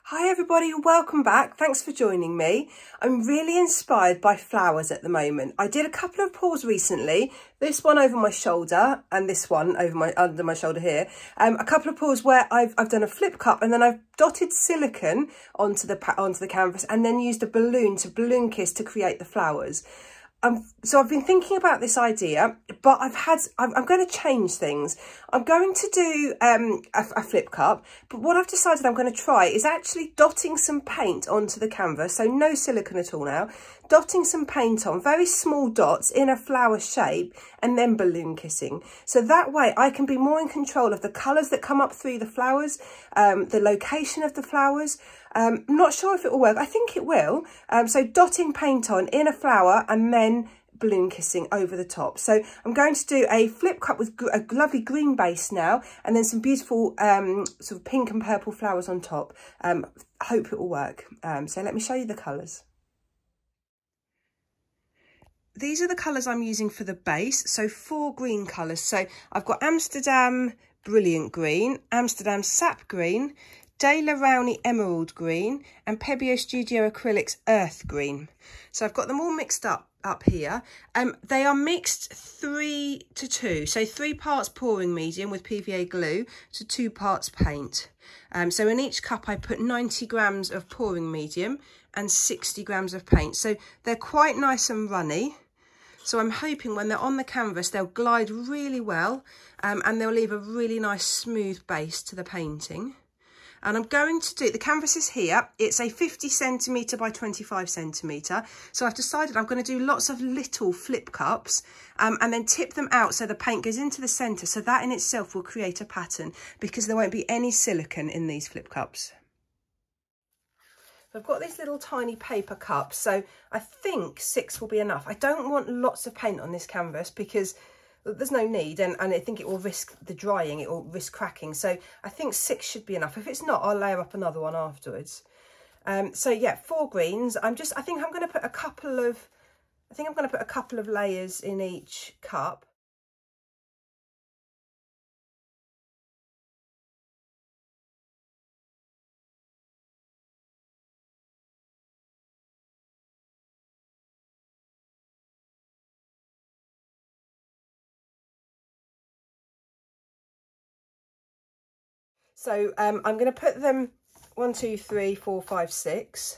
Hi everybody, welcome back. Thanks for joining me. I'm really inspired by flowers at the moment. I did a couple of pours recently, this one over my shoulder and this one over under my shoulder here. A couple of pours where I've done a flip cup and then I've dotted silicone onto the canvas and then used a balloon to balloon kiss to create the flowers. So I've been thinking about this idea, but I'm going to change things. I'm going to do a flip cup, but what I've decided I'm going to try is actually dotting some paint onto the canvas. So no silicone at all now, dotting some paint on, very small dots in a flower shape and then balloon kissing. So that way I can be more in control of the colours that come up through the flowers, the location of the flowers. I'm not sure if it will work. I think it will. So dotting paint on in a flower and then balloon kissing over the top. So I'm going to do a flip cup with a lovely green base now and then some beautiful sort of pink and purple flowers on top. I hope it will work. So let me show you the colours. These are the colours I'm using for the base. So 4 green colours. So I've got Amsterdam Brilliant Green, Amsterdam Sap Green, De La Rowney Emerald Green and Pebeo Studio Acrylics Earth Green. So I've got them all mixed up here. They are mixed 3:2. So 3 parts pouring medium with PVA glue to 2 parts paint. So in each cup I put 90 grams of pouring medium and 60 grams of paint. So they're quite nice and runny. So I'm hoping when they're on the canvas, they'll glide really well and they'll leave a really nice smooth base to the painting. And I'm going to do, the canvas is here, it's a 50 centimetre by 25 centimetre. So I've decided I'm going to do lots of little flip cups and then tip them out so the paint goes into the centre. So that in itself will create a pattern because there won't be any silicone in these flip cups. I've got these little tiny paper cups, so I think 6 will be enough. I don't want lots of paint on this canvas because there's no need and I think it will risk the drying, it will risk cracking. So I think 6 should be enough. If it's not, I'll layer up another one afterwards. So yeah, 4 greens. I think I'm going to put a couple of layers in each cup. So I'm going to put them 1, 2, 3, 4, 5, 6.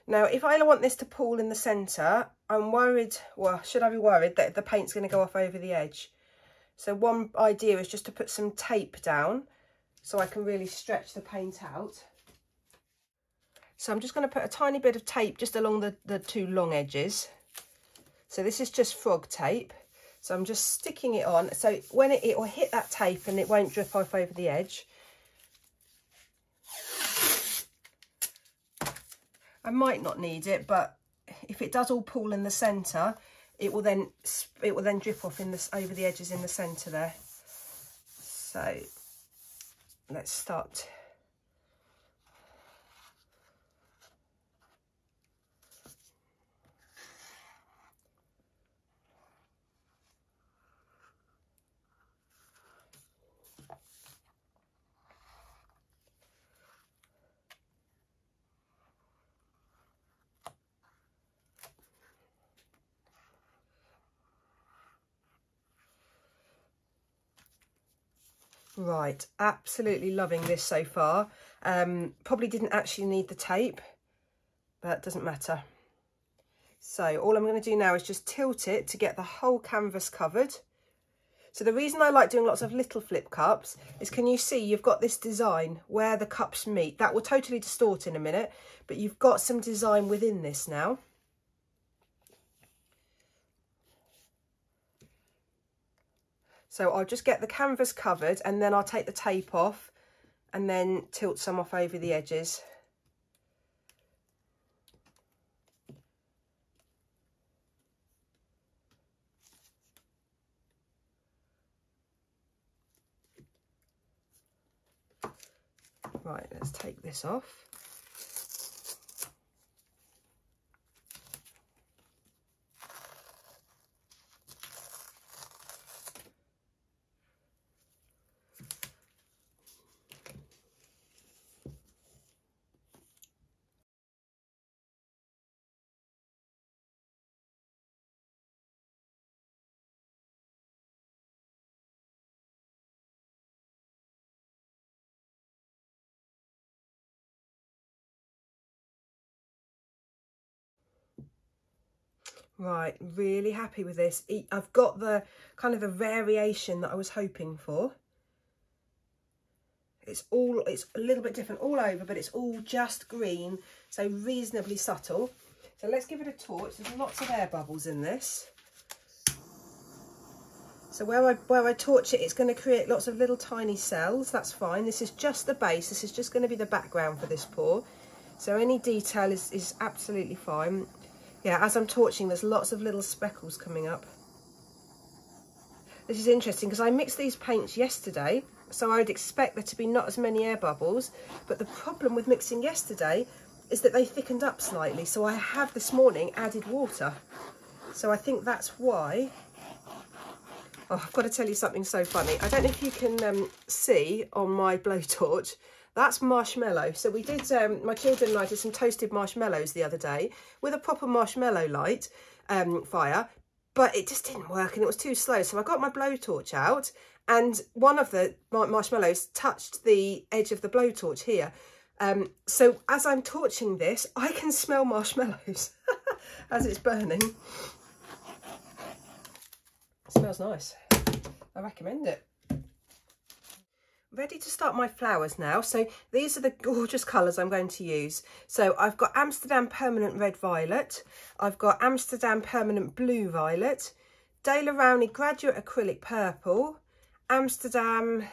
Now, if I want this to pool in the centre, I'm worried, well, should I be worried that the paint's going to go off over the edge? So one idea is just to put some tape down so I can really stretch the paint out. So I'm just going to put a tiny bit of tape just along the 2 long edges. So this is just frog tape. So I'm just sticking it on. So when it will hit that tape and it won't drip off over the edge. I might not need it, but if it does all pool in the centre, it will then drip off over the edges in the centre there. So let's start. Right, absolutely loving this so far. Probably didn't actually need the tape, but it doesn't matter. So all I'm going to do now is just tilt it to get the whole canvas covered. So the reason I like doing lots of little flip cups is, can you see you've got this design where the cups meet? That will totally distort in a minute, but you've got some design within this now. So I'll just get the canvas covered and then I'll take the tape off and then tilt some off over the edges. Right, let's take this off. Right, really happy with this. I've got the kind of the variation that I was hoping for. It's a little bit different all over, but it's all just green, so reasonably subtle. So let's give it a torch. There's lots of air bubbles in this. So where I torch it, it's going to create lots of little tiny cells. That's fine. This is just the base. This is just going to be the background for this pour. So any detail is absolutely fine. Yeah, as I'm torching, there's lots of little speckles coming up. This is interesting because I mixed these paints yesterday, so I would expect there to be not as many air bubbles. But the problem with mixing yesterday is that they thickened up slightly. So I have this morning added water. So I think that's why. Oh, I've got to tell you something so funny. I don't know if you can see on my blowtorch. That's marshmallow. So we did, my children and I did some toasted marshmallows the other day with a proper marshmallow light fire, but it just didn't work and it was too slow. So I got my blowtorch out and one of the marshmallows touched the edge of the blowtorch here. So as I'm torching this, I can smell marshmallows as it's burning. It smells nice. I recommend it. Ready to start my flowers now. So these are the gorgeous colours I'm going to use. So I've got Amsterdam Permanent Red Violet. I've got Amsterdam Permanent Blue Violet. De La Rowney Graduate Acrylic Purple. Amsterdam,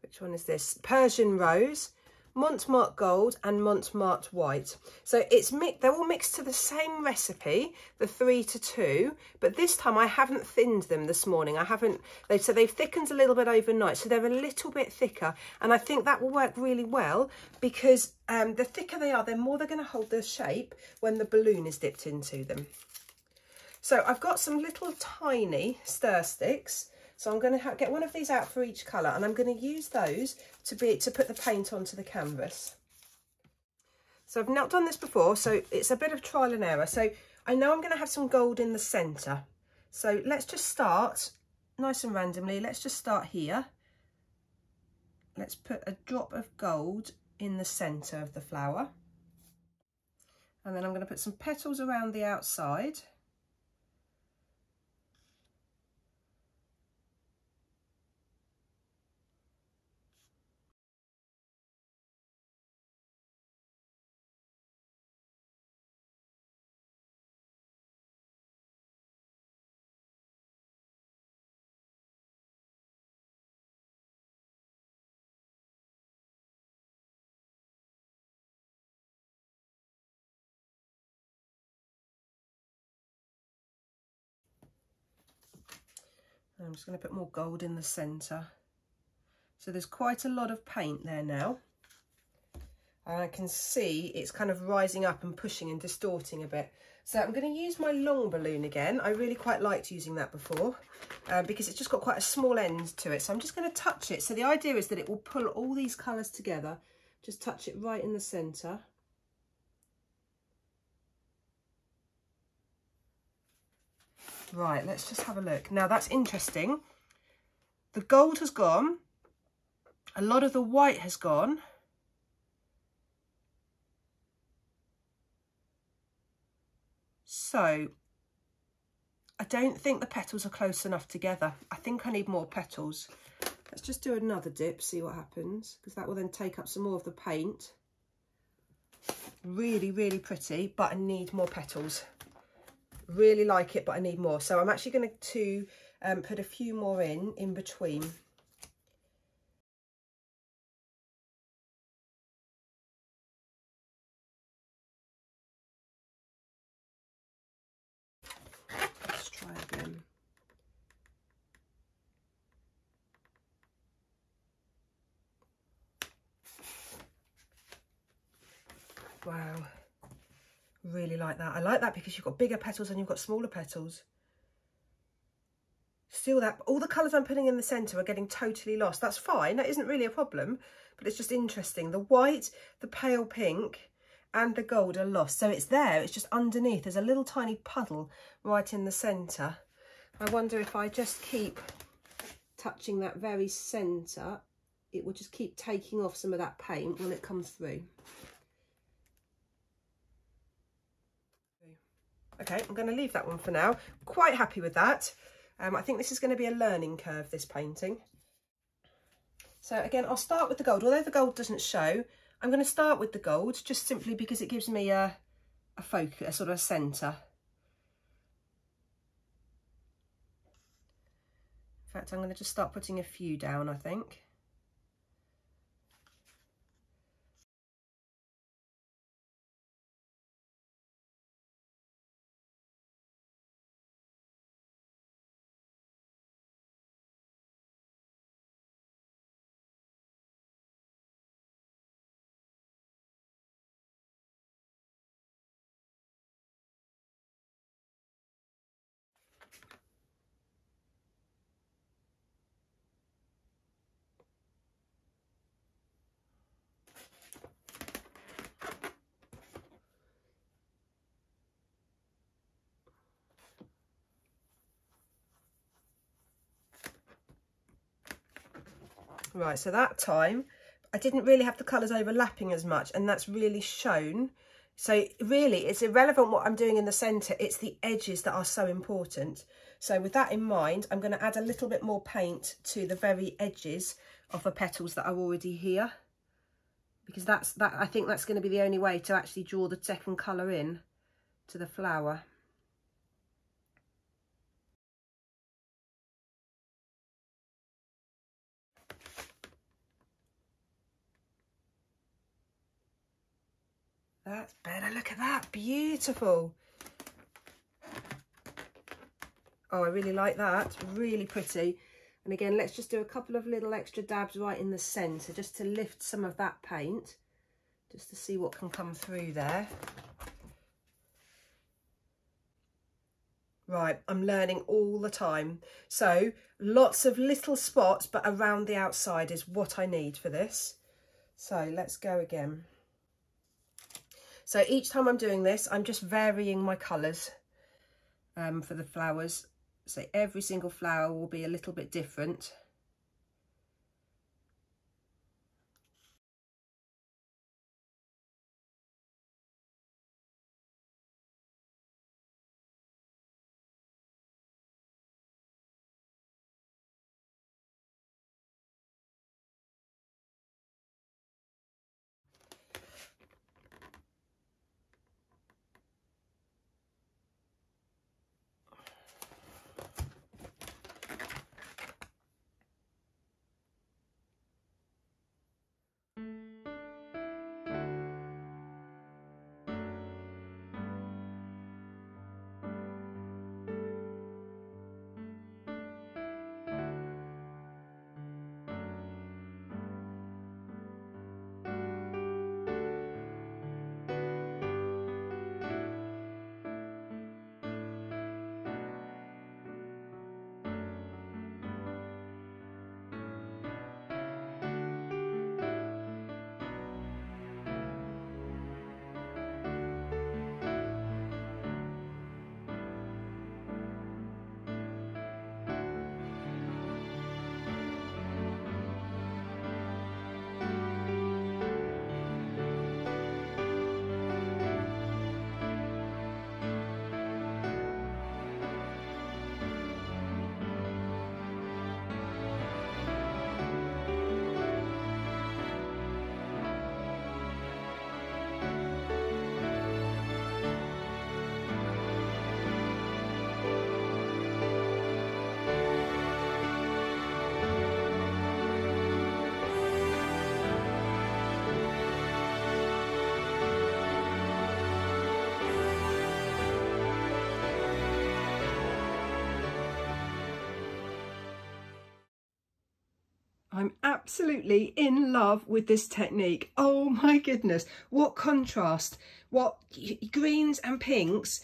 which one is this? Persian Rose. Montmartre Gold and Montmartre White. So they're all mixed to the same recipe, the 3:2, but this time I haven't thinned them this morning. So they've thickened a little bit overnight, so they're a little bit thicker, and I think that will work really well because the thicker they are, the more they're going to hold their shape when the balloon is dipped into them. So I've got some little tiny stir sticks. So I'm going to get one of these out for each colour, and I'm going to use those to put the paint onto the canvas. So I've not done this before, so it's a bit of trial and error. So I know I'm going to have some gold in the centre. So let's just start nice and randomly. Let's just start here. Let's put a drop of gold in the centre of the flower. And then I'm going to put some petals around the outside. I'm just going to put more gold in the centre. So there's quite a lot of paint there now. And I can see it's kind of rising up and pushing and distorting a bit. So I'm going to use my long balloon again. I really quite liked using that before because it's just got quite a small end to it. So I'm just going to touch it. So the idea is that it will pull all these colours together. Just touch it right in the centre. Right, let's just have a look. Now that's interesting. The gold has gone. A lot of the white has gone. So I don't think the petals are close enough together. I think I need more petals. Let's just do another dip, see what happens, because that will then take up some more of the paint. Really, really pretty, but I need more petals. Really like it, but I need more. So I'm actually going to put a few more in between. Let's try again. Wow. Really like that. I like that because you've got bigger petals and you've got smaller petals. Still, that all the colours I'm putting in the centre are getting totally lost. That's fine. That isn't really a problem, but it's just interesting. The white, the pale pink and the gold are lost. So it's there. It's just underneath. There's a little tiny puddle right in the centre. I wonder if I just keep touching that very centre, it will just keep taking off some of that paint when it comes through. Okay, I'm going to leave that one for now. Quite happy with that. I think this is going to be a learning curve, this painting. So again, I'll start with the gold. Although the gold doesn't show, I'm going to start with the gold just simply because it gives me a focus, a sort of a centre. In fact, I'm going to just start putting a few down, I think. Right, so that time I didn't really have the colours overlapping as much, and that's really shown. So really it's irrelevant what I'm doing in the centre, it's the edges that are so important. So with that in mind, I'm going to add a little bit more paint to the very edges of the petals that are already here, because I think that's going to be the only way to actually draw the second colour in to the flower. That's better, look at that, beautiful. Oh, I really like that, really pretty. And again, let's just do a couple of little extra dabs right in the centre, just to lift some of that paint, just to see what can come through there. Right, I'm learning all the time. So lots of little spots, but around the outside is what I need for this. So let's go again. So each time I'm doing this, I'm just varying my colours for the flowers. So every single flower will be a little bit different. I'm absolutely in love with this technique. Oh my goodness, what contrast, what greens and pinks.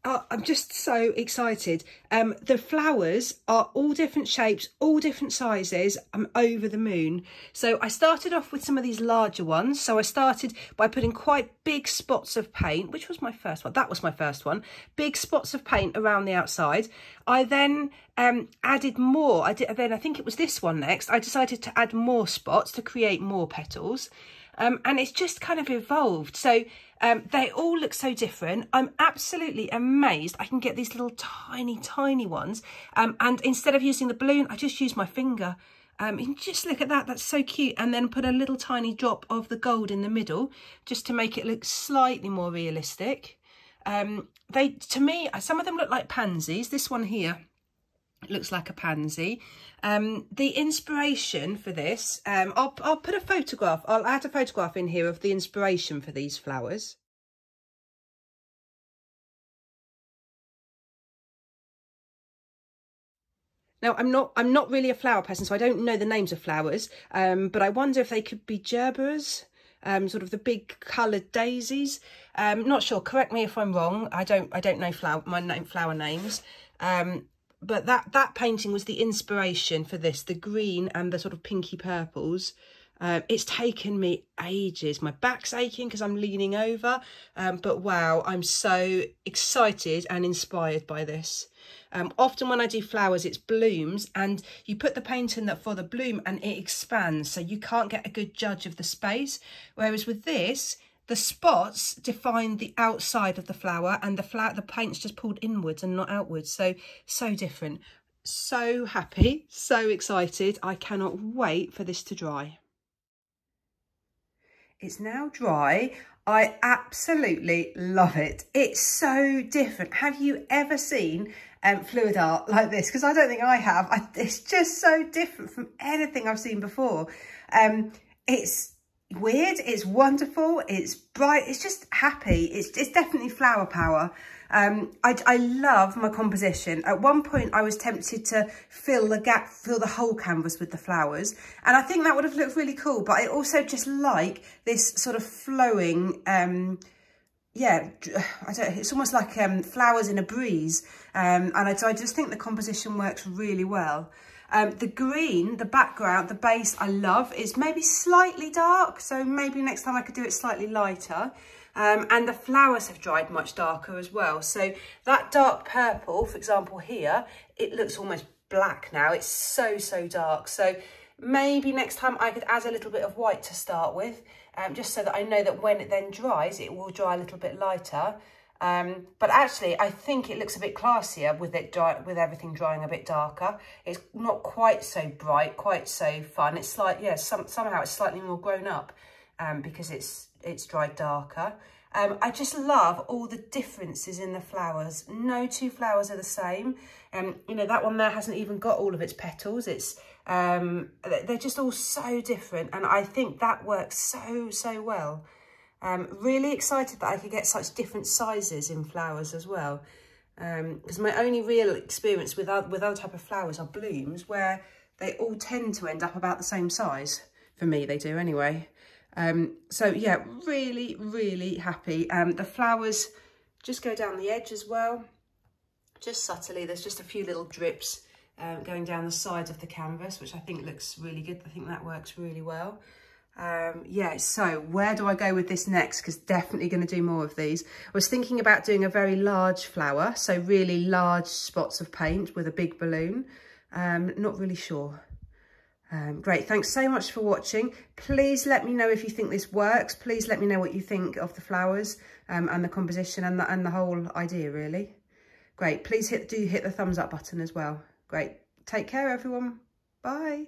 I'm just so excited. The flowers are all different shapes, all different sizes. I'm over the moon. So I started off with some of these larger ones. So I started by putting quite big spots of paint, which was my first one. That was my first one. Big spots of paint around the outside. I then added more. I think it was this one next. I decided to add more spots to create more petals. and it's just kind of evolved. So they all look so different. I'm absolutely amazed I can get these little tiny ones, and instead of using the balloon, I just use my finger. You can just look at that, that's so cute. And then put a little tiny drop of the gold in the middle, just to make it look slightly more realistic. To me, some of them look like pansies. This one here looks like a pansy. The inspiration for this, I'll put a photograph, I'll add a photograph in here of the inspiration for these flowers. Now, I'm not really a flower person, so I don't know the names of flowers, but I wonder if they could be gerberas, sort of the big coloured daisies. Not sure, correct me if I'm wrong. I don't know flower names. But that painting was the inspiration for this, the green and the sort of pinky purples. It's taken me ages. My back's aching because I'm leaning over, but wow, I'm so excited and inspired by this. Often when I do flowers, it's blooms, and you put the paint in for the bloom and it expands, so you can't get a good judge of the space. Whereas with this, the spots define the outside of the flower, and the paint's just pulled inwards and not outwards. So different. So happy, so excited. I cannot wait for this to dry. It's now dry. I absolutely love it. It's so different. Have you ever seen fluid art like this? Because I don't think I have. It's just so different from anything I've seen before. It's weird, it's wonderful, it's bright, it's just happy. It's definitely flower power. I love my composition. At one point I was tempted to fill the whole canvas with the flowers, and I think that would have looked really cool, but I also just like this sort of flowing, yeah, it's almost like flowers in a breeze, and I just think the composition works really well. The green, the background, the base I love. It's maybe slightly dark, so maybe next time I could do it slightly lighter. And the flowers have dried much darker as well. So that dark purple, for example here, it looks almost black now. It's so dark. So maybe next time I could add a little bit of white to start with, just so that I know that when it then dries, it will dry a little bit lighter. But actually, I think it looks a bit classier with everything drying a bit darker. It's not quite so bright, quite so fun. It's like, yeah, somehow it's slightly more grown up, because it's dried darker. I just love all the differences in the flowers. No two flowers are the same. You know, that one there hasn't even got all of its petals. They're just all so different, and I think that works so well. Really excited that I could get such different sizes in flowers as well, because my only real experience with other type of flowers are blooms, where they all tend to end up about the same size. For me, they do anyway. So yeah, really happy. The flowers just go down the edge as well, just subtly. There's just a few little drips going down the sides of the canvas, which I think looks really good. I think that works really well. Yeah, so where do I go with this next? Because definitely going to do more of these. I was thinking about doing a very large flower, so really large spots of paint with a big balloon. Not really sure. Great, thanks so much for watching. Please let me know if you think this works. Please let me know what you think of the flowers, and the composition and the whole idea, really. Great, please do hit the thumbs up button as well. Great, take care everyone. Bye.